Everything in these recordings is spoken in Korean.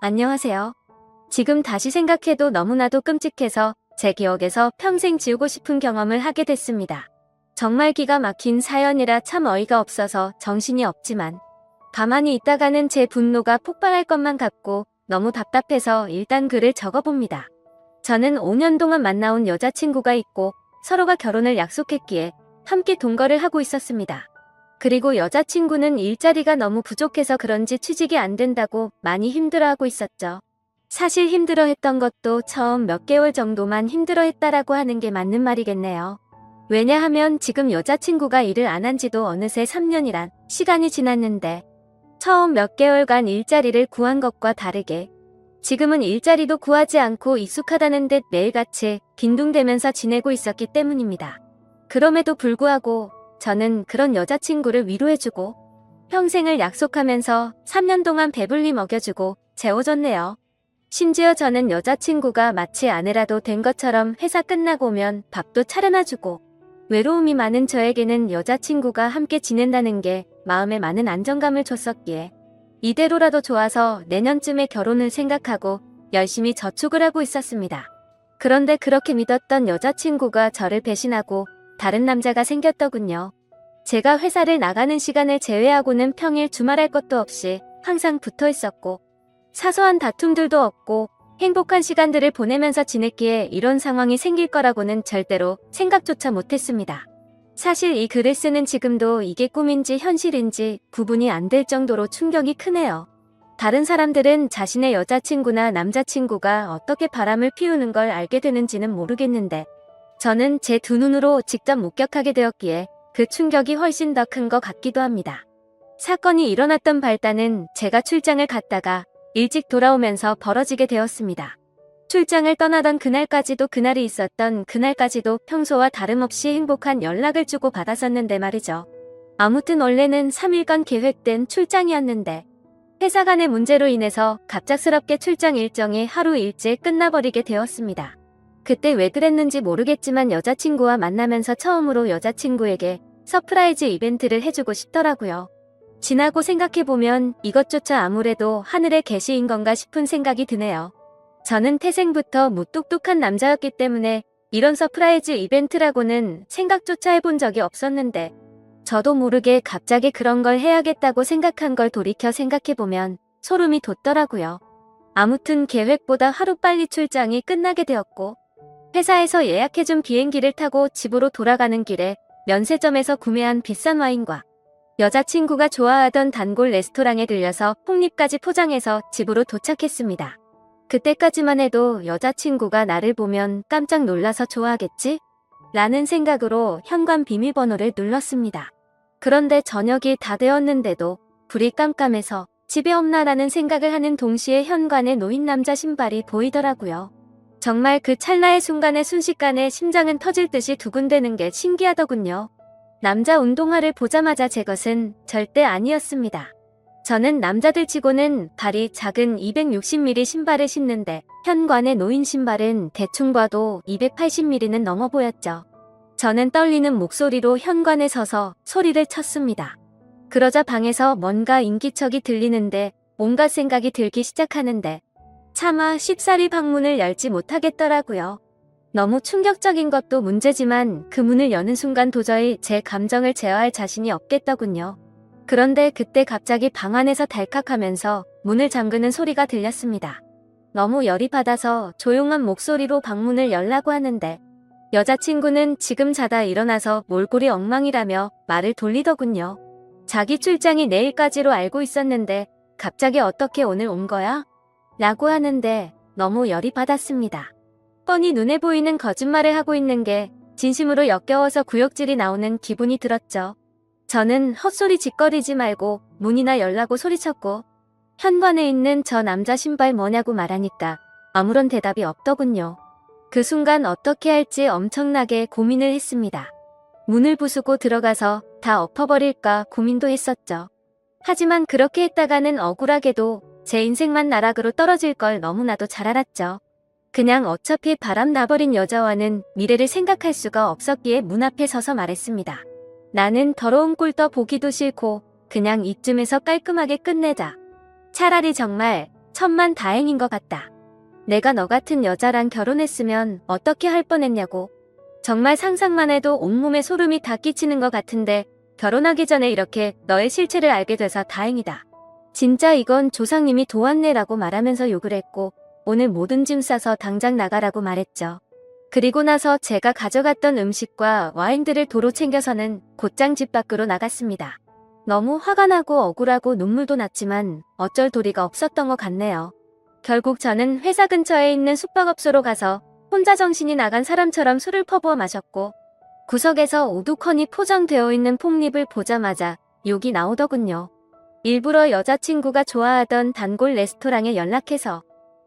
안녕하세요. 지금 다시 생각해도 너무나도 끔찍해서 제 기억에서 평생 지우고 싶은 경험을 하게 됐습니다. 정말 기가 막힌 사연이라 참 어이가 없어서 정신이 없지만 가만히 있다가는 제 분노가 폭발할 것만 같고 너무 답답해서 일단 글을 적어봅니다. 저는 5년 동안 만나온 여자친구가 있고 서로가 결혼을 약속했기에 함께 동거를 하고 있었습니다. 그리고 여자친구는 일자리가 너무 부족해서 그런지 취직이 안 된다고 많이 힘들어하고 있었죠. 사실 힘들어했던 것도 처음 몇 개월 정도만 힘들어했다라고 하는 게 맞는 말이겠네요. 왜냐하면 지금 여자친구가 일을 안 한 지도 어느새 3년이란 시간이 지났는데 처음 몇 개월간 일자리를 구한 것과 다르게 지금은 일자리도 구하지 않고 익숙하다는 듯 매일같이 빈둥대면서 지내고 있었기 때문입니다. 그럼에도 불구하고 저는 그런 여자친구를 위로해주고 평생을 약속하면서 3년 동안 배불리 먹여주고 재워줬네요. 심지어 저는 여자친구가 마치 아내라도 된 것처럼 회사 끝나고 오면 밥도 차려놔주고 외로움이 많은 저에게는 여자친구가 함께 지낸다는 게 마음에 많은 안정감을 줬었기에 이대로라도 좋아서 내년쯤에 결혼을 생각하고 열심히 저축을 하고 있었습니다. 그런데 그렇게 믿었던 여자친구가 저를 배신하고 다른 남자가 생겼더군요. 제가 회사를 나가는 시간을 제외하고는 평일 주말할 것도 없이 항상 붙어 있었고 사소한 다툼들도 없고 행복한 시간들을 보내면서 지냈기에 이런 상황이 생길 거라고는 절대로 생각조차 못했습니다. 사실 이 글을 쓰는 지금도 이게 꿈인지 현실인지 구분이 안 될 정도로 충격이 크네요. 다른 사람들은 자신의 여자친구나 남자친구가 어떻게 바람을 피우는 걸 알게 되는지는 모르겠는데 저는 제 두 눈으로 직접 목격하게 되었기에 그 충격이 훨씬 더 큰 것 같기도 합니다. 사건이 일어났던 발단은 제가 출장을 갔다가 일찍 돌아오면서 벌어지게 되었습니다. 출장을 떠나던 그날까지도 그날이 있었던 그날까지도 평소와 다름없이 행복한 연락을 주고 받았었는데 말이죠. 아무튼 원래는 3일간 계획된 출장이었는데 회사 간의 문제로 인해서 갑작스럽게 출장 일정이 하루 일찍 끝나버리게 되었습니다. 그때 왜 그랬는지 모르겠지만 여자친구와 만나면서 처음으로 여자친구에게 서프라이즈 이벤트를 해주고 싶더라고요. 지나고 생각해보면 이것조차 아무래도 하늘의 계시인 건가 싶은 생각이 드네요. 저는 태생부터 무뚝뚝한 남자였기 때문에 이런 서프라이즈 이벤트라고는 생각조차 해본 적이 없었는데 저도 모르게 갑자기 그런 걸 해야겠다고 생각한 걸 돌이켜 생각해보면 소름이 돋더라고요. 아무튼 계획보다 하루빨리 출장이 끝나게 되었고 회사에서 예약해준 비행기를 타고 집으로 돌아가는 길에 면세점에서 구매한 비싼 와인과 여자친구가 좋아하던 단골 레스토랑에 들려서 폭립까지 포장해서 집으로 도착했습니다. 그때까지만 해도 여자친구가 나를 보면 깜짝 놀라서 좋아하겠지? 라는 생각으로 현관 비밀번호를 눌렀습니다. 그런데 저녁이 다 되었는데도 불이 깜깜해서 집에 없나라는 생각을 하는 동시에 현관에 놓인 남자 신발이 보이더라고요. 정말 그 찰나의 순간에 순식간에 심장은 터질 듯이 두근대는 게 신기하더군요. 남자 운동화를 보자마자 제 것은 절대 아니었습니다. 저는 남자들 치고는 발이 작은 260mm 신발을 신는데 현관에 놓인 신발은 대충 봐도 280mm는 넘어 보였죠. 저는 떨리는 목소리로 현관에 서서 소리를 쳤습니다. 그러자 방에서 뭔가 인기척이 들리는데 온갖 생각이 들기 시작하는데 차마 쉽사리 방문을 열지 못하겠더라고요. 너무 충격적인 것도 문제지만 그 문을 여는 순간 도저히 제 감정을 제어할 자신이 없겠더군요. 그런데 그때 갑자기 방 안에서 달칵하면서 문을 잠그는 소리가 들렸습니다. 너무 열이 받아서 조용한 목소리로 방문을 열라고 하는데 여자친구는 지금 자다 일어나서 몰골이 엉망이라며 말을 돌리더군요. 자기 출장이 내일까지로 알고 있었는데 갑자기 어떻게 오늘 온 거야? 라고 하는데 너무 열이 받았습니다. 뻔히 눈에 보이는 거짓말을 하고 있는 게 진심으로 역겨워서 구역질이 나오는 기분이 들었죠. 저는 헛소리 짓거리지 말고 문이나 열라고 소리쳤고 현관에 있는 저 남자 신발 뭐냐고 말하니까 아무런 대답이 없더군요. 그 순간 어떻게 할지 엄청나게 고민을 했습니다. 문을 부수고 들어가서 다 엎어버릴까 고민도 했었죠. 하지만 그렇게 했다가는 억울하게도 제 인생만 나락으로 떨어질 걸 너무나도 잘 알았죠. 그냥 어차피 바람 나버린 여자와는 미래를 생각할 수가 없었기에 문 앞에 서서 말했습니다. 나는 더러운 꼴 떠 보기도 싫고 그냥 이쯤에서 깔끔하게 끝내자. 차라리 정말 천만 다행인 것 같다. 내가 너 같은 여자랑 결혼했으면 어떻게 할 뻔했냐고. 정말 상상만 해도 온몸에 소름이 다 끼치는 것 같은데 결혼하기 전에 이렇게 너의 실체를 알게 돼서 다행이다. 진짜 이건 조상님이 도왔네라고 말하면서 욕을 했고 오늘 모든 짐 싸서 당장 나가라고 말했죠. 그리고 나서 제가 가져갔던 음식과 와인들을 도로 챙겨서는 곧장 집 밖으로 나갔습니다. 너무 화가 나고 억울하고 눈물도 났지만 어쩔 도리가 없었던 것 같네요. 결국 저는 회사 근처에 있는 숙박업소로 가서 혼자 정신이 나간 사람처럼 술을 퍼부어 마셨고 구석에서 오두커니 포장되어 있는 폭립을 보자마자 욕이 나오더군요. 일부러 여자친구가 좋아하던 단골 레스토랑에 연락해서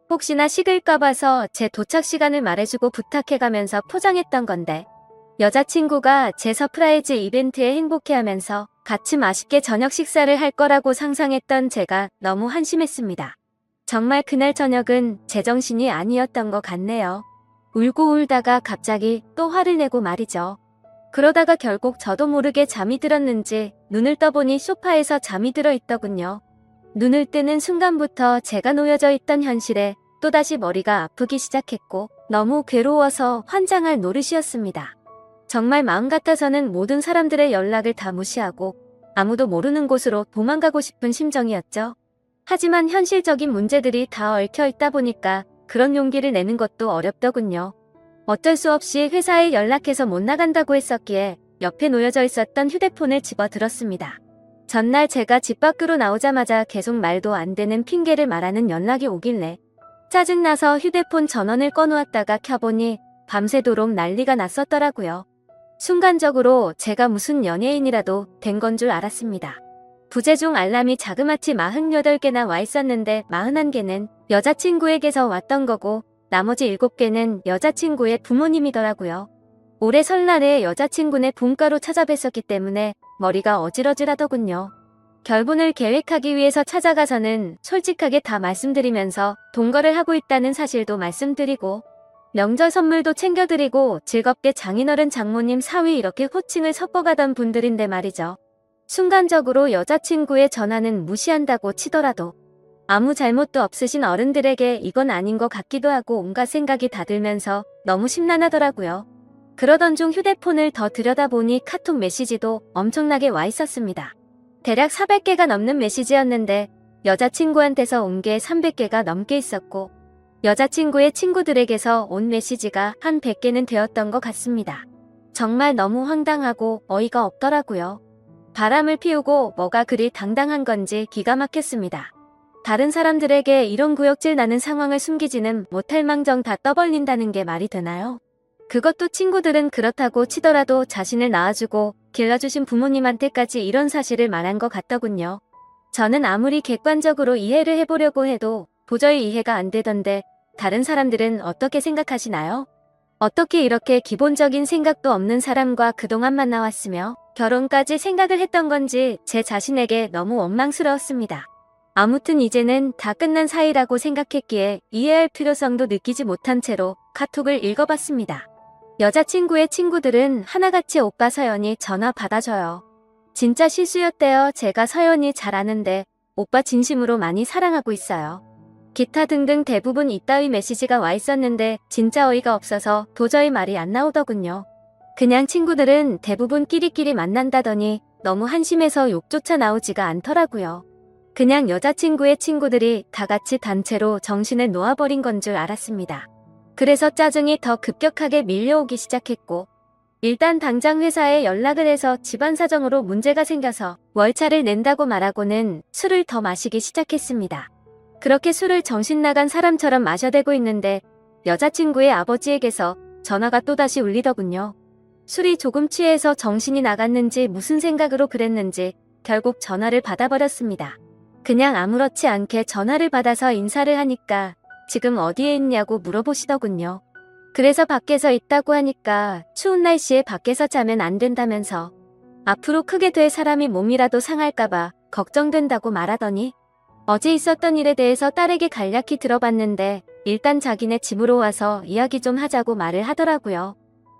혹시나 식을까 봐서 제 도착 시간을 말해주고 부탁해가면서 포장했던 건데 여자친구가 제 서프라이즈 이벤트에 행복해하면서 같이 맛있게 저녁 식사를 할 거라고 상상했던 제가 너무 한심했습니다. 정말 그날 저녁은 제정신이 아니었던 것 같네요. 울고 울다가 갑자기 또 화를 내고 말이죠. 그러다가 결국 저도 모르게 잠이 들었는지 눈을 떠보니 소파에서 잠이 들어 있더군요. 눈을 뜨는 순간부터 제가 놓여져 있던 현실에 또다시 머리가 아프기 시작했고 너무 괴로워서 환장할 노릇이었습니다. 정말 마음 같아서는 모든 사람들의 연락을 다 무시하고 아무도 모르는 곳으로 도망가고 싶은 심정이었죠. 하지만 현실적인 문제들이 다 얽혀 있다 보니까 그런 용기를 내는 것도 어렵더군요. 어쩔 수 없이 회사에 연락해서 못 나간다고 했었기에 옆에 놓여져 있었던 휴대폰을 집어들었습니다. 전날 제가 집 밖으로 나오자마자 계속 말도 안 되는 핑계를 말하는 연락이 오길래 짜증나서 휴대폰 전원을 꺼놓았다가 켜보니 밤새도록 난리가 났었더라고요. 순간적으로 제가 무슨 연예인이라도 된 건 줄 알았습니다. 부재중 알람이 자그마치 48개나 와 있었는데 41개는 여자친구에게서 왔던 거고 나머지 7개는 여자친구의 부모님이더라고요. 올해 설날에 여자친구네 본가로 찾아뵀었기 때문에 머리가 어질어질하더군요. 결혼을 계획하기 위해서 찾아가서는 솔직하게 다 말씀드리면서 동거를 하고 있다는 사실도 말씀드리고 명절 선물도 챙겨드리고 즐겁게 장인어른 장모님 사위 이렇게 호칭을 섞어가던 분들인데 말이죠. 순간적으로 여자친구의 전화는 무시한다고 치더라도 아무 잘못도 없으신 어른들에게 이건 아닌 것 같기도 하고 온갖 생각이 다 들면서 너무 심란하더라고요. 그러던 중 휴대폰을 더 들여다보니 카톡 메시지도 엄청나게 와 있었습니다. 대략 400개가 넘는 메시지였는데 여자친구한테서 온 게 300개가 넘게 있었고 여자친구의 친구들에게서 온 메시지가 한 100개는 되었던 것 같습니다. 정말 너무 황당하고 어이가 없더라고요. 바람을 피우고 뭐가 그리 당당한 건지 기가 막혔습니다. 다른 사람들에게 이런 구역질 나는 상황을 숨기지는 못할 망정 다 떠벌린다는 게 말이 되나요? 그것도 친구들은 그렇다고 치더라도 자신을 낳아주고 길러주신 부모님한테까지 이런 사실을 말한 것 같더군요. 저는 아무리 객관적으로 이해를 해보려고 해도 도저히 이해가 안 되던데 다른 사람들은 어떻게 생각하시나요? 어떻게 이렇게 기본적인 생각도 없는 사람과 그동안 만나왔으며 결혼까지 생각을 했던 건지 제 자신에게 너무 원망스러웠습니다. 아무튼 이제는 다 끝난 사이라고 생각했기에 이해할 필요성도 느끼지 못한 채로 카톡을 읽어봤습니다. 여자친구의 친구들은 하나같이 오빠 서연이 전화 받아줘요. 진짜 실수였대요. 제가 서연이 잘 아는데 오빠 진심으로 많이 사랑하고 있어요. 기타 등등 대부분 이따위 메시지가 와 있었는데 진짜 어이가 없어서 도저히 말이 안 나오더군요. 그냥 친구들은 대부분 끼리끼리 만난다더니 너무 한심해서 욕조차 나오지가 않더라고요. 그냥 여자친구의 친구들이 다 같이 단체로 정신을 놓아버린 건 줄 알았습니다. 그래서 짜증이 더 급격하게 밀려오기 시작했고 일단 당장 회사에 연락을 해서 집안 사정으로 문제가 생겨서 월차를 낸다고 말하고는 술을 더 마시기 시작했습니다. 그렇게 술을 정신 나간 사람처럼 마셔대고 있는데 여자친구의 아버지에게서 전화가 또다시 울리더군요. 술이 조금 취해서 정신이 나갔는지 무슨 생각으로 그랬는지 결국 전화를 받아버렸습니다. 그냥 아무렇지 않게 전화를 받아서 인사를 하니까 지금 어디에 있냐고 물어보시더군요. 그래서 밖에서 있다고 하니까 추운 날씨에 밖에서 자면 안 된다면서 앞으로 크게 될 사람이 몸이라도 상할까봐 걱정된다고 말하더니 어제 있었던 일에 대해서 딸에게 간략히 들어봤는데 일단 자기네 집으로 와서 이야기 좀 하자고 말을 하더라고요.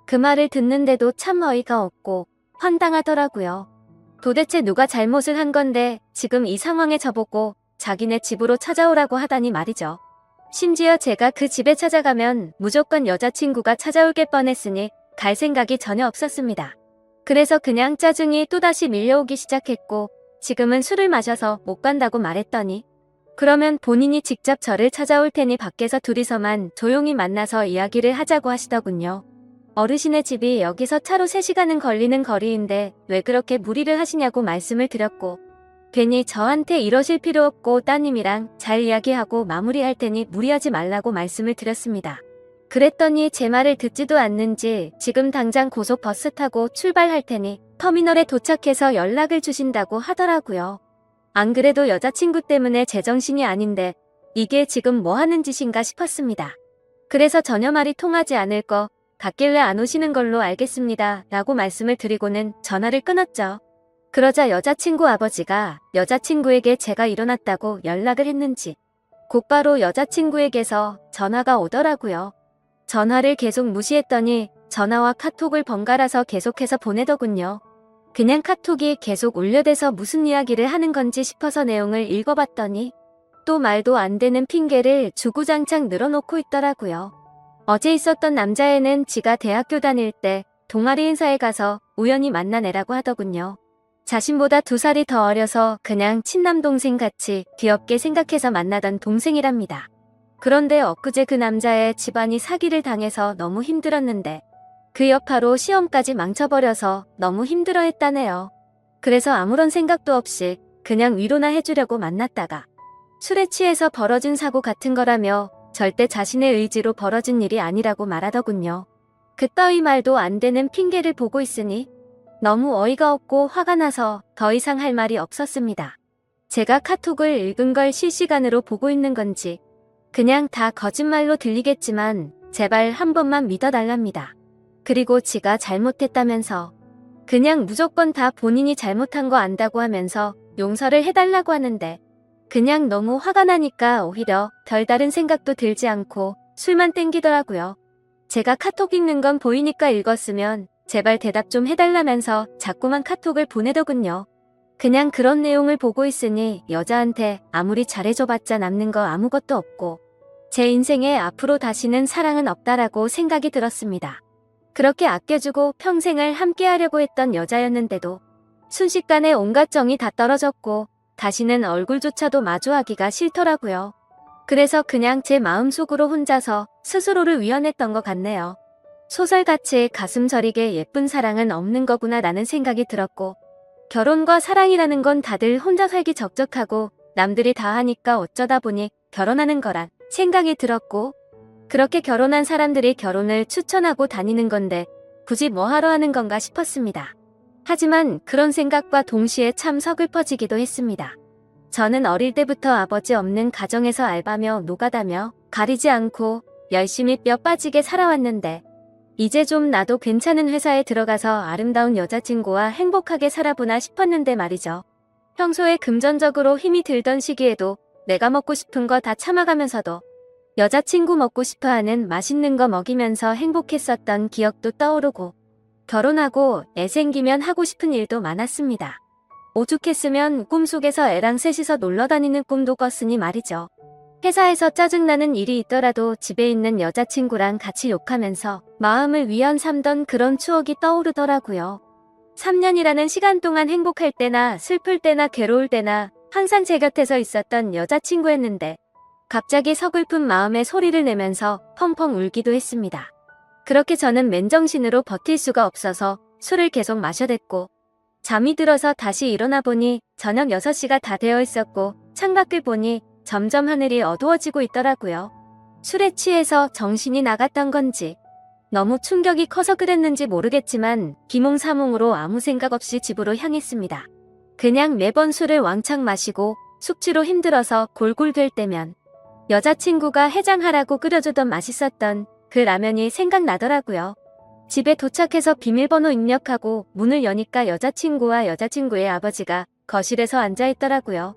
그 말을 듣는데도 참 어이가 없고 황당하더라고요. 도대체 누가 잘못을 한 건데 지금 이 상황에 저보고 자기네 집으로 찾아오라고 하다니 말이죠. 심지어 제가 그 집에 찾아가면 무조건 여자친구가 찾아올 게 뻔했으니 갈 생각이 전혀 없었습니다. 그래서 그냥 짜증이 또다시 밀려오기 시작했고 지금은 술을 마셔서 못 간다고 말했더니 그러면 본인이 직접 저를 찾아올 테니 밖에서 둘이서만 조용히 만나서 이야기를 하자고 하시더군요. 어르신의 집이 여기서 차로 3시간은 걸리는 거리인데 왜 그렇게 무리를 하시냐고 말씀을 드렸고 괜히 저한테 이러실 필요 없고 따님이랑 잘 이야기하고 마무리할 테니 무리하지 말라고 말씀을 드렸습니다. 그랬더니 제 말을 듣지도 않는지 지금 당장 고속버스 타고 출발할 테니 터미널에 도착해서 연락을 주신다고 하더라고요. 안 그래도 여자친구 때문에 제정신이 아닌데 이게 지금 뭐 하는 짓인가 싶었습니다. 그래서 전혀 말이 통하지 않을 것 같길래 안 오시는 걸로 알겠습니다 라고 말씀을 드리고는 전화를 끊었죠. 그러자 여자친구 아버지가 여자친구에게 제가 일어났다고 연락을 했는지 곧바로 여자친구에게서 전화가 오더라고요. 전화를 계속 무시했더니 전화와 카톡을 번갈아서 계속해서 보내더군요. 그냥 카톡이 계속 울려대서 무슨 이야기를 하는 건지 싶어서 내용을 읽어봤더니 또 말도 안 되는 핑계를 주구장창 늘어놓고 있더라고요. 어제 있었던 남자애는 지가 대학교 다닐 때 동아리 행사에 가서 우연히 만난 애라고 하더군요. 자신보다 2살이 더 어려서 그냥 친남동생 같이 귀엽게 생각해서 만나던 동생이랍니다. 그런데 엊그제 그 남자의 집안이 사기를 당해서 너무 힘들었는데 그 여파로 시험까지 망쳐버려서 너무 힘들어했다네요. 그래서 아무런 생각도 없이 그냥 위로나 해주려고 만났다가 술에 취해서 벌어진 사고 같은 거라며 절대 자신의 의지로 벌어진 일이 아니라고 말하더군요. 그따위 말도 안 되는 핑계를 보고 있으니 너무 어이가 없고 화가 나서 더 이상 할 말이 없었습니다. 제가 카톡을 읽은 걸 실시간으로 보고 있는 건지 그냥 다 거짓말로 들리겠지만 제발 한 번만 믿어달랍니다. 그리고 지가 잘못했다면서 그냥 무조건 다 본인이 잘못한 거 안다고 하면서 용서를 해달라고 하는데 그냥 너무 화가 나니까 오히려 별다른 생각도 들지 않고 술만 땡기더라고요. 제가 카톡 읽는 건 보이니까 읽었으면 제발 대답 좀 해달라면서 자꾸만 카톡을 보내더군요. 그냥 그런 내용을 보고 있으니 여자한테 아무리 잘해줘봤자 남는 거 아무것도 없고 제 인생에 앞으로 다시는 사랑은 없다라고 생각이 들었습니다. 그렇게 아껴주고 평생을 함께하려고 했던 여자였는데도 순식간에 온갖 정이 다 떨어졌고 다시는 얼굴조차도 마주하기가 싫더라고요. 그래서 그냥 제 마음속으로 혼자서 스스로를 위안했던 것 같네요. 소설같이 가슴 저리게 예쁜 사랑은 없는 거구나 라는 생각이 들었고 결혼과 사랑이라는 건 다들 혼자 살기 적적하고 남들이 다 하니까 어쩌다 보니 결혼하는 거란 생각이 들었고 그렇게 결혼한 사람들이 결혼을 추천하고 다니는 건데 굳이 뭐 하러 하는 건가 싶었습니다. 하지만 그런 생각과 동시에 참 서글퍼지기도 했습니다. 저는 어릴 때부터 아버지 없는 가정에서 알바며 노가다며 가리지 않고 열심히 뼈 빠지게 살아왔는데 이제 좀 나도 괜찮은 회사에 들어가서 아름다운 여자친구와 행복하게 살아보나 싶었는데 말이죠. 평소에 금전적으로 힘이 들던 시기에도 내가 먹고 싶은 거 다 참아가면서도 여자친구 먹고 싶어하는 맛있는 거 먹이면서 행복했었던 기억도 떠오르고 결혼하고 애 생기면 하고 싶은 일도 많았습니다. 오죽했으면 꿈속에서 애랑 셋이서 놀러다니는 꿈도 꿨으니 말이죠. 회사에서 짜증나는 일이 있더라도 집에 있는 여자친구랑 같이 욕하면서 마음을 위안 삼던 그런 추억이 떠오르더라고요. 3년이라는 시간 동안 행복할 때나 슬플 때나 괴로울 때나 항상 제 곁에서 있었던 여자친구였는데 갑자기 서글픈 마음에 소리를 내면서 펑펑 울기도 했습니다. 그렇게 저는 맨정신으로 버틸 수가 없어서 술을 계속 마셔댔고 잠이 들어서 다시 일어나 보니 저녁 6시가 다 되어 있었고 창밖을 보니 점점 하늘이 어두워지고 있더라고요. 술에 취해서 정신이 나갔던 건지 너무 충격이 커서 그랬는지 모르겠지만 기몽사몽으로 아무 생각 없이 집으로 향했습니다. 그냥 매번 술을 왕창 마시고 숙취로 힘들어서 골골 될 때면 여자친구가 해장하라고 끓여주던 맛있었던 그 라면이 생각나더라고요. 집에 도착해서 비밀번호 입력하고 문을 여니까 여자친구와 여자친구의 아버지가 거실에서 앉아있더라고요.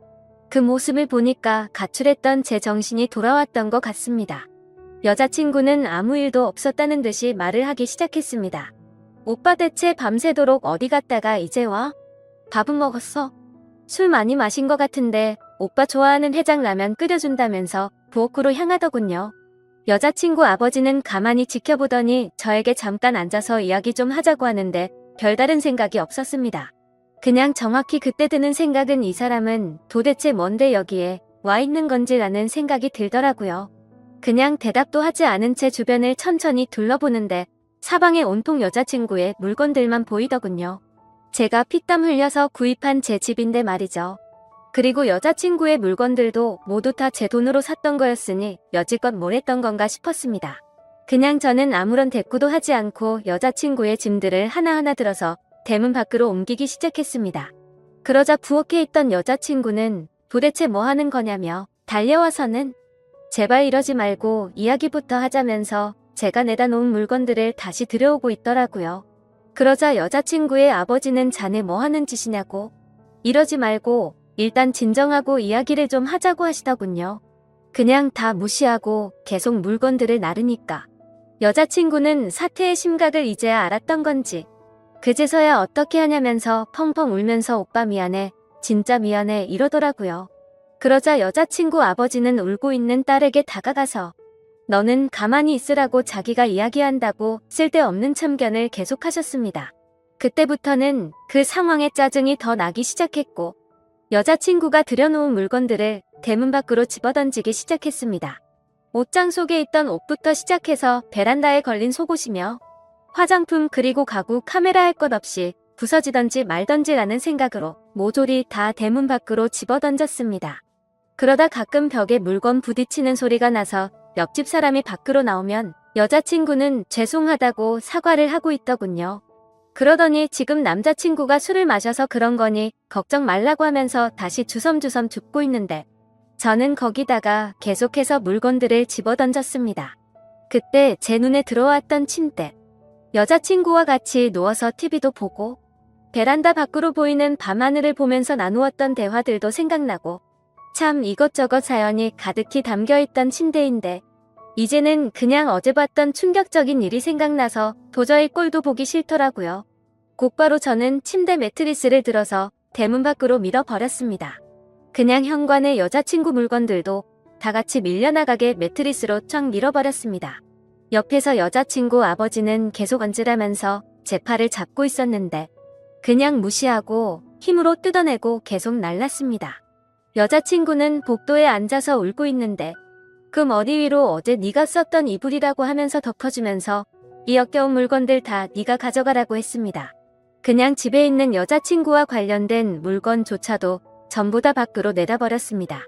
그 모습을 보니까 가출했던 제 정신이 돌아왔던 것 같습니다. 여자친구는 아무 일도 없었다는 듯이 말을 하기 시작했습니다. 오빠 대체 밤새도록 어디 갔다가 이제 와? 밥은 먹었어? 술 많이 마신 것 같은데 오빠 좋아하는 해장라면 끓여준다면서 부엌으로 향하더군요. 여자친구 아버지는 가만히 지켜보더니 저에게 잠깐 앉아서 이야기 좀 하자고 하는데 별다른 생각이 없었습니다. 그냥 정확히 그때 드는 생각은 이 사람은 도대체 뭔데 여기에 와 있는 건지라는 생각이 들더라고요. 그냥 대답도 하지 않은 채 주변을 천천히 둘러보는데 사방에 온통 여자친구의 물건들만 보이더군요. 제가 피땀 흘려서 구입한 제 집인데 말이죠. 그리고 여자친구의 물건들도 모두 다 제 돈으로 샀던 거였으니 여지껏 뭘 했던 건가 싶었습니다. 그냥 저는 아무런 대꾸도 하지 않고 여자친구의 짐들을 하나하나 들어서 대문 밖으로 옮기기 시작했습니다. 그러자 부엌에 있던 여자친구는 도대체 뭐 하는 거냐며 달려와서는 제발 이러지 말고 이야기부터 하자면서 제가 내다 놓은 물건들을 다시 들여오고 있더라고요. 그러자 여자친구의 아버지는 자네 뭐 하는 짓이냐고 이러지 말고 일단 진정하고 이야기를 좀 하자고 하시더군요. 그냥 다 무시하고 계속 물건들을 나르니까 여자친구는 사태의 심각을 이제야 알았던 건지 그제서야 어떻게 하냐면서 펑펑 울면서 오빠 미안해, 진짜 미안해 이러더라고요. 그러자 여자친구 아버지는 울고 있는 딸에게 다가가서 너는 가만히 있으라고 자기가 이야기한다고 쓸데없는 참견을 계속하셨습니다. 그때부터는 그 상황에 짜증이 더 나기 시작했고 여자친구가 들여놓은 물건들을 대문 밖으로 집어던지기 시작했습니다. 옷장 속에 있던 옷부터 시작해서 베란다에 걸린 속옷이며 화장품 그리고 가구 카메라 할 것 없이 부서지던지 말던지라는 생각으로 모조리 다 대문 밖으로 집어던졌습니다. 그러다 가끔 벽에 물건 부딪히는 소리가 나서 옆집 사람이 밖으로 나오면 여자친구는 죄송하다고 사과를 하고 있더군요. 그러더니 지금 남자친구가 술을 마셔서 그런 거니 걱정 말라고 하면서 다시 주섬주섬 줍고 있는데 저는 거기다가 계속해서 물건들을 집어던졌습니다. 그때 제 눈에 들어왔던 침대. 여자친구와 같이 누워서 TV도 보고 베란다 밖으로 보이는 밤하늘을 보면서 나누었던 대화들도 생각나고 참 이것저것 사연이 가득히 담겨있던 침대인데 이제는 그냥 어제 봤던 충격적인 일이 생각나서 도저히 꼴도 보기 싫더라고요. 곧바로 저는 침대 매트리스를 들어서 대문 밖으로 밀어버렸습니다. 그냥 현관의 여자친구 물건들도 다 같이 밀려나가게 매트리스로 쫙 밀어버렸습니다. 옆에서 여자친구 아버지는 계속 앉으라면서 제 팔을 잡고 있었는데 그냥 무시하고 힘으로 뜯어내고 계속 날랐습니다. 여자친구는 복도에 앉아서 울고 있는데 그 머리 위로 어제 네가 썼던 이불이라고 하면서 덮어주면서 이 역겨운 물건들 다 네가 가져가라고 했습니다. 그냥 집에 있는 여자친구와 관련된 물건조차도 전부 다 밖으로 내다버렸습니다.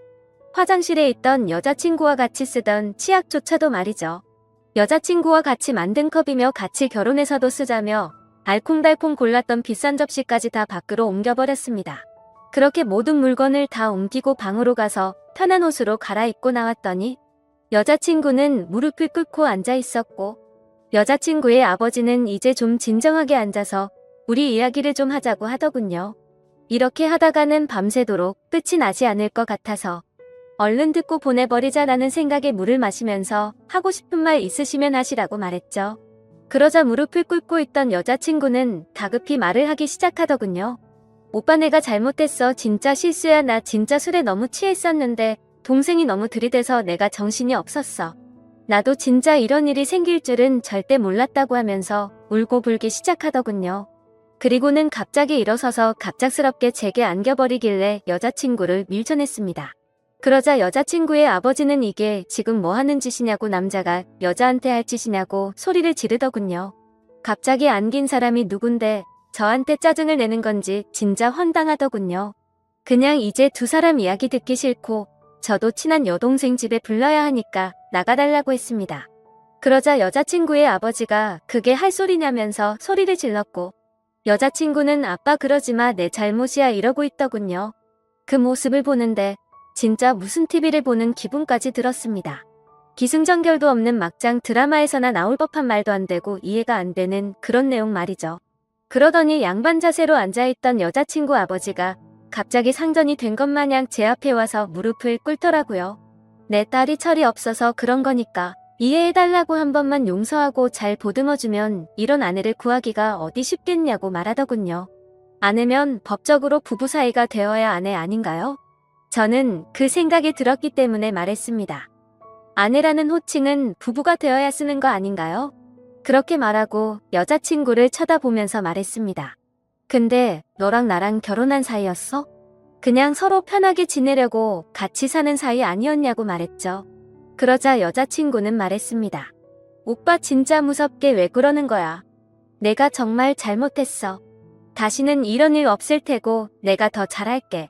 화장실에 있던 여자친구와 같이 쓰던 치약조차도 말이죠. 여자친구와 같이 만든 컵이며 같이 결혼해서도 쓰자며 알콩달콩 골랐던 비싼 접시까지 다 밖으로 옮겨버렸습니다. 그렇게 모든 물건을 다 옮기고 방으로 가서 편한 옷으로 갈아입고 나왔더니 여자친구는 무릎을 꿇고 앉아 있었고 여자친구의 아버지는 이제 좀 진정하게 앉아서 우리 이야기를 좀 하자고 하더군요. 이렇게 하다가는 밤새도록 끝이 나지 않을 것 같아서 얼른 듣고 보내버리자라는 생각에 물을 마시면서 하고 싶은 말 있으시면 하시라고 말했죠. 그러자 무릎을 꿇고 있던 여자친구는 다급히 말을 하기 시작하더군요. 오빠 내가 잘못했어. 진짜 실수야. 나 진짜 술에 너무 취했었는데 동생이 너무 들이대서 내가 정신이 없었어. 나도 진짜 이런 일이 생길 줄은 절대 몰랐다고 하면서 울고 불기 시작하더군요. 그리고는 갑자기 일어서서 갑작스럽게 제게 안겨버리길래 여자친구를 밀쳐냈습니다. 그러자 여자친구의 아버지는 이게 지금 뭐 하는 짓이냐고 남자가 여자한테 할 짓이냐고 소리를 지르더군요. 갑자기 안긴 사람이 누군데 저한테 짜증을 내는 건지 진짜 황당하더군요. 그냥 이제 두 사람 이야기 듣기 싫고 저도 친한 여동생 집에 불러야 하니까 나가달라고 했습니다. 그러자 여자친구의 아버지가 그게 할 소리냐면서 소리를 질렀고 여자친구는 아빠 그러지마 내 잘못이야 이러고 있더군요. 그 모습을 보는데 진짜 무슨 TV를 보는 기분까지 들었습니다. 기승전결도 없는 막장 드라마에서나 나올 법한 말도 안 되고 이해가 안 되는 그런 내용 말이죠. 그러더니 양반 자세로 앉아있던 여자친구 아버지가 갑자기 상전이 된 것 마냥 제 앞에 와서 무릎을 꿇더라고요. 내 딸이 철이 없어서 그런 거니까 이해해달라고 한 번만 용서하고 잘 보듬어주면 이런 아내를 구하기가 어디 쉽겠냐고 말하더군요. 아내면 법적으로 부부 사이가 되어야 아내 아닌가요? 저는 그 생각이 들었기 때문에 말했습니다. 아내라는 호칭은 부부가 되어야 쓰는 거 아닌가요? 그렇게 말하고 여자친구를 쳐다보면서 말했습니다. 근데 너랑 나랑 결혼한 사이였어? 그냥 서로 편하게 지내려고 같이 사는 사이 아니었냐고 말했죠. 그러자 여자친구는 말했습니다. 오빠 진짜 무섭게 왜 그러는 거야? 내가 정말 잘못했어. 다시는 이런 일 없을 테고 내가 더 잘할게.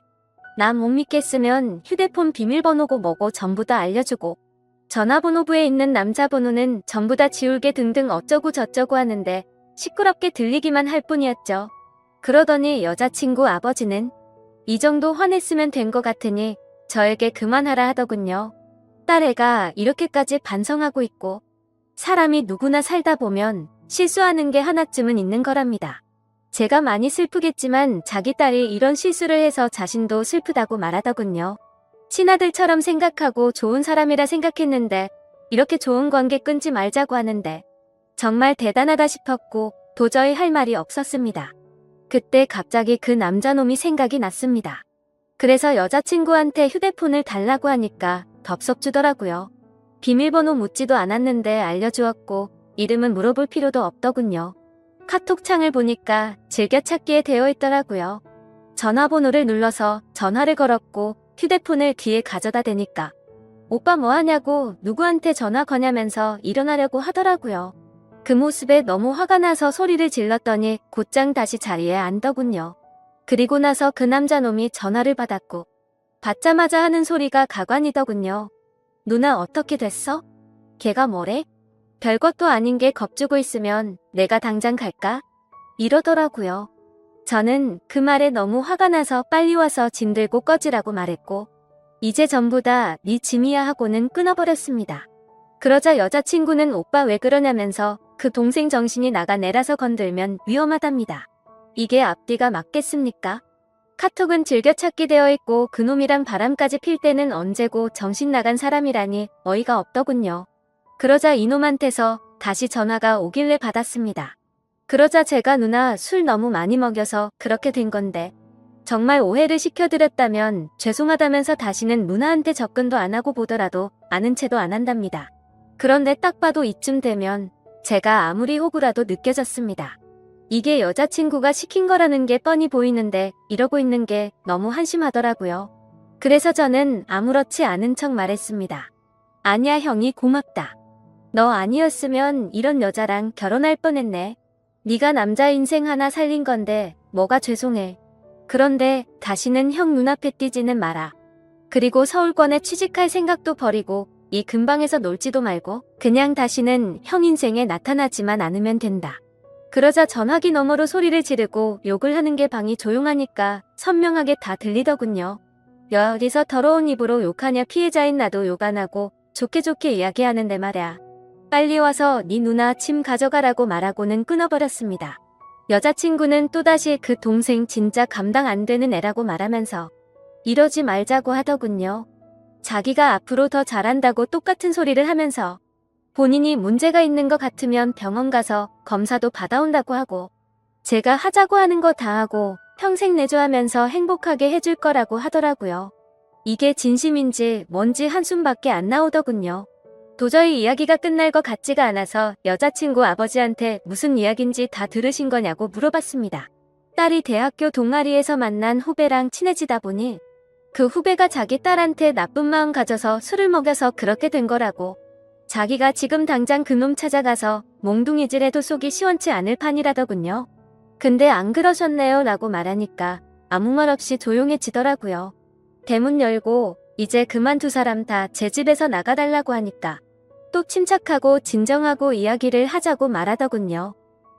나 못 믿겠으면 휴대폰 비밀번호고 뭐고 전부 다 알려주고 전화번호부에 있는 남자 번호는 전부 다 지울게 등등 어쩌고 저쩌고 하는데 시끄럽게 들리기만 할 뿐이었죠. 그러더니 여자친구 아버지는 이 정도 화냈으면 된 것 같으니 저에게 그만하라 하더군요. 딸애가 이렇게까지 반성하고 있고 사람이 누구나 살다 보면 실수하는 게 하나쯤은 있는 거랍니다. 제가 많이 슬프겠지만 자기 딸이 이런 실수를 해서 자신도 슬프다고 말하더군요. 친아들처럼 생각하고 좋은 사람이라 생각했는데 이렇게 좋은 관계 끊지 말자고 하는데 정말 대단하다 싶었고 도저히 할 말이 없었습니다. 그때 갑자기 그 남자놈이 생각이 났습니다. 그래서 여자친구한테 휴대폰을 달라고 하니까 덥석 주더라고요. 비밀번호 묻지도 않았는데 알려주었고 이름은 물어볼 필요도 없더군요. 카톡창을 보니까 즐겨찾기에 되어 있더라고요. 전화번호를 눌러서 전화를 걸었고 휴대폰을 뒤에 가져다 대니까 오빠 뭐하냐고 누구한테 전화 거냐면서 일어나려고 하더라고요. 그 모습에 너무 화가 나서 소리를 질렀더니 곧장 다시 자리에 앉더군요. 그리고 나서 그 남자놈이 전화를 받았고 받자마자 하는 소리가 가관이더군요. 누나 어떻게 됐어? 걔가 뭐래? 별것도 아닌 게 겁주고 있으면 내가 당장 갈까? 이러더라고요. 저는 그 말에 너무 화가 나서 빨리 와서 짐 들고 꺼지라고 말했고 이제 전부 다 네 짐이야 하고는 끊어버렸습니다. 그러자 여자친구는 오빠 왜 그러냐면서 그 동생 정신이 나간 애라서 건들면 위험하답니다. 이게 앞뒤가 맞겠습니까? 카톡은 즐겨찾기 되어 있고 그놈이랑 바람까지 필 때는 언제고 정신 나간 사람이라니 어이가 없더군요. 그러자 이놈한테서 다시 전화가 오길래 받았습니다. 그러자 제가 누나 술 너무 많이 먹여서 그렇게 된 건데 정말 오해를 시켜드렸다면 죄송하다면서 다시는 누나한테 접근도 안 하고 보더라도 아는 체도 안 한답니다. 그런데 딱 봐도 이쯤 되면 제가 아무리 호구라도 느껴졌습니다. 이게 여자친구가 시킨 거라는 게 뻔히 보이는데 이러고 있는 게 너무 한심하더라고요. 그래서 저는 아무렇지 않은 척 말했습니다. 아니야 형이 고맙다. 너 아니었으면 이런 여자랑 결혼할 뻔했네. 네가 남자 인생 하나 살린 건데 뭐가 죄송해. 그런데 다시는 형 눈앞에 띄지는 마라. 그리고 서울권에 취직할 생각도 버리고 이 근방에서 놀지도 말고 그냥 다시는 형 인생에 나타나지만 않으면 된다. 그러자 전화기 너머로 소리를 지르고 욕을 하는 게 방이 조용하니까 선명하게 다 들리더군요. 어디서 더러운 입으로 욕하냐 피해자인 나도 욕 안 하고 좋게 좋게 이야기하는데 말야. 빨리 와서 네 누나 짐 가져가라고 말하고는 끊어버렸습니다. 여자친구는 또다시 그 동생 진짜 감당 안 되는 애라고 말하면서 이러지 말자고 하더군요. 자기가 앞으로 더 잘한다고 똑같은 소리를 하면서 본인이 문제가 있는 것 같으면 병원 가서 검사도 받아온다고 하고 제가 하자고 하는 거 다 하고 평생 내조하면서 행복하게 해줄 거라고 하더라고요. 이게 진심인지 뭔지 한숨밖에 안 나오더군요. 도저히 이야기가 끝날 것 같지가 않아서 여자친구 아버지한테 무슨 이야기인지 다 들으신 거냐고 물어봤습니다. 딸이 대학교 동아리에서 만난 후배랑 친해지다 보니 그 후배가 자기 딸한테 나쁜 마음 가져서 술을 먹여서 그렇게 된 거라고. 자기가 지금 당장 그놈 찾아가서 몽둥이질해도 속이 시원치 않을 판이라더군요. 근데 안 그러셨네요 라고 말하니까 아무 말 없이 조용해지더라고요. 대문 열고 이제 그만 두 사람 다 제 집에서 나가달라고 하니까 또 침착하고 진정하고 이야기를 하자고 말하더군요.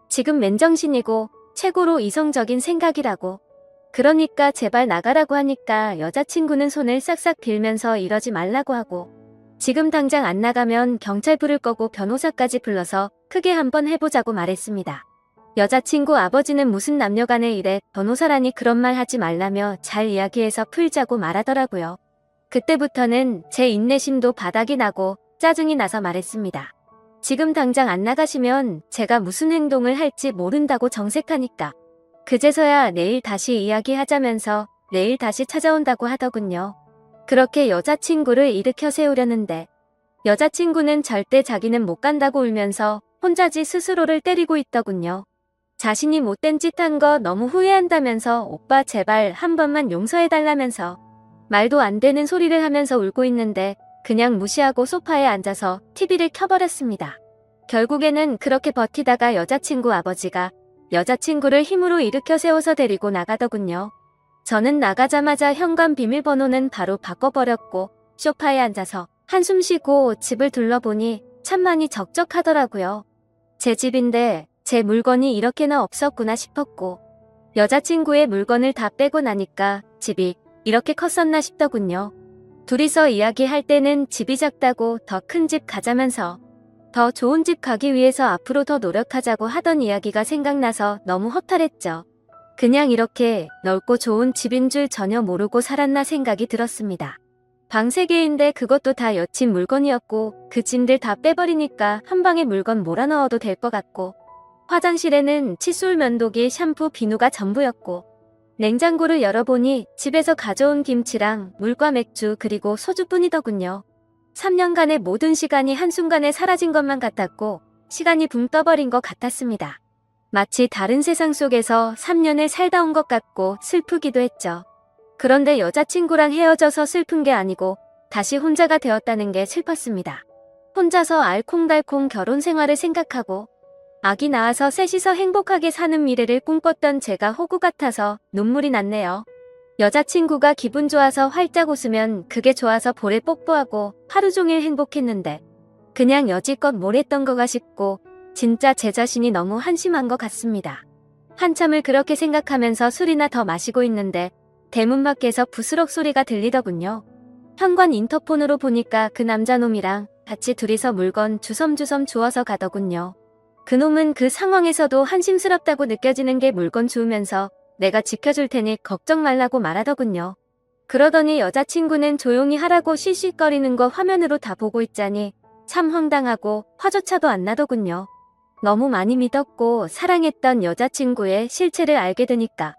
지금 맨정신이고 최고로 이성적인 생각이라고. 그러니까 제발 나가라고 하니까 여자친구는 손을 싹싹 빌면서 이러지 말라고 하고 지금 당장 안 나가면 경찰 부를 거고 변호사까지 불러서 크게 한번 해보자고 말했습니다. 여자친구 아버지는 무슨 남녀간의 일에 변호사라니 그런 말 하지 말라며 잘 이야기해서 풀자고 말하더라고요. 그때부터는 제 인내심도 바닥이 나고 짜증이 나서 말했습니다. 지금 당장 안 나가시면 제가 무슨 행동을 할지 모른다고 정색하니까 그제서야 내일 다시 이야기하자면서 내일 다시 찾아온다고 하더군요. 그렇게 여자친구를 일으켜 세우려는데 여자친구는 절대 자기는 못 간다고 울면서 혼자지 스스로를 때리고 있더군요. 자신이 못된 짓 한 거 너무 후회한다면서 오빠 제발 한 번만 용서해달라면서 말도 안 되는 소리를 하면서 울고 있는데 그냥 무시하고 소파에 앉아서 TV를 켜버렸습니다. 결국에는 그렇게 버티다가 여자친구 아버지가 여자친구를 힘으로 일으켜 세워서 데리고 나가더군요. 저는 나가자마자 현관 비밀번호는 바로 바꿔버렸고 소파에 앉아서 한숨 쉬고 집을 둘러보니 참 많이 적적하더라고요. 제 집인데 제 물건이 이렇게나 없었구나 싶었고 여자친구의 물건을 다 빼고 나니까 집이 이렇게 컸었나 싶더군요. 둘이서 이야기할 때는 집이 작다고 더 큰 집 가자면서 더 좋은 집 가기 위해서 앞으로 더 노력하자고 하던 이야기가 생각나서 너무 허탈했죠. 그냥 이렇게 넓고 좋은 집인 줄 전혀 모르고 살았나 생각이 들었습니다. 방 3개인데 그것도 다 여친 물건이었고 그 짐들 다 빼버리니까 한 방에 물건 몰아넣어도 될 것 같고 화장실에는 칫솔, 면도기, 샴푸, 비누가 전부였고 냉장고를 열어보니 집에서 가져온 김치랑 물과 맥주 그리고 소주뿐이더군요. 3년간의 모든 시간이 한순간에 사라진 것만 같았고 시간이 붕 떠버린 것 같았습니다. 마치 다른 세상 속에서 3년을 살다 온 것 같고 슬프기도 했죠. 그런데 여자친구랑 헤어져서 슬픈 게 아니고 다시 혼자가 되었다는 게 슬펐습니다. 혼자서 알콩달콩 결혼 생활을 생각하고 아기 낳아서 셋이서 행복하게 사는 미래를 꿈꿨던 제가 호구 같아서 눈물이 났네요. 여자친구가 기분 좋아서 활짝 웃으면 그게 좋아서 볼에 뽀뽀하고 하루 종일 행복했는데 그냥 여지껏 뭘 했던 거가 싶고 진짜 제 자신이 너무 한심한 것 같습니다. 한참을 그렇게 생각하면서 술이나 더 마시고 있는데 대문 밖에서 부스럭 소리가 들리더군요. 현관 인터폰으로 보니까 그 남자놈이랑 같이 둘이서 물건 주섬주섬 주워서 가더군요. 그놈은 그 상황에서도 한심스럽다고 느껴지는 게 물건 주우면서 내가 지켜줄 테니 걱정 말라고 말하더군요. 그러더니 여자친구는 조용히 하라고 씩씩거리는 거 화면으로 다 보고 있자니 참 황당하고 화조차도 안 나더군요. 너무 많이 믿었고 사랑했던 여자친구의 실체를 알게 되니까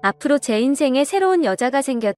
앞으로 제 인생에 새로운 여자가 생겼